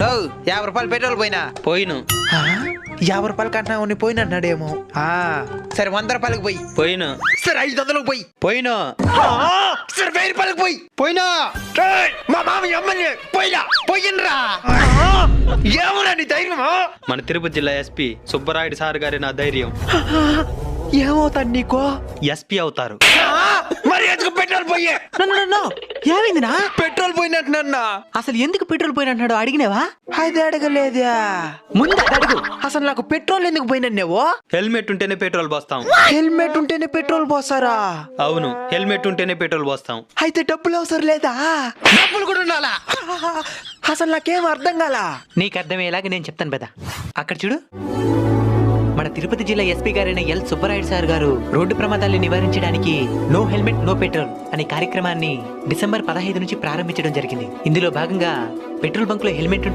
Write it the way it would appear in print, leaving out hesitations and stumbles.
రూపాయలు పెట్రోల్ పోయినా పోయిను 50 రూపాయలు కట్టినా ఉన్ని పోయిన అన్నాడేమో సరే 100 రూపాయలకు పోయి పోయిను సరే 500లకు పోయి పోయిను సరే 1000 రూపాయలకు పోయి పోయినా మా మామ ఎమ్మెల్యే పోయినా పోయినరా ఏమన్నా నీ ధైర్యమా మన తిరుపతి జిల్లా ఎస్పీ సుబ్బరాయుడు సార్ గారి నా ధైర్యం ఏమవుతాడు నీకో ఎస్పీ అవుతారు మరి ఎందుకు పెట్రోల్ పోయే ఏమైందినా పెట్రోల్ పోయినట్టున్నా అసలు ఎందుకు పెట్రోల్ పోయినట్టు అడిగినావా అది అడగలేదా ముందు అది అడుగు. అసలు నాకు పెట్రోల్ ఎందుకు పోయినన్నేవో హెల్మెట్ ఉంటేనే పెట్రోల్ పోస్తాం హెల్మెట్ ఉంటేనే పెట్రోల్ పోస్తారా అవును హెల్మెట్ ఉంటేనే పెట్రోల్ పోస్తాం అయితే డబ్బులు అవసరం లేదా డబ్బులు కూడా ఉండాలా అసలు నాకేం అర్థం కాలా నీకు అర్థమయ్యేలాగా నేను చెప్తాను పెద్ద అక్కడ చూడు మన తిరుపతి జిల్లా ఎస్పీ గారైన ఎల్ సుబ్బరాయుడు సార్ గారు రోడ్డు ప్రమాదాలను నివారించడానికి నో హెల్మెట్ నో పెట్రోల్ అనే కార్యక్రమాన్ని డిసెంబర్ 15 నుంచి ప్రారంభించడం జరిగింది. ఇందులో భాగంగా పెట్రోల్ బంక్ లో హెల్మెట్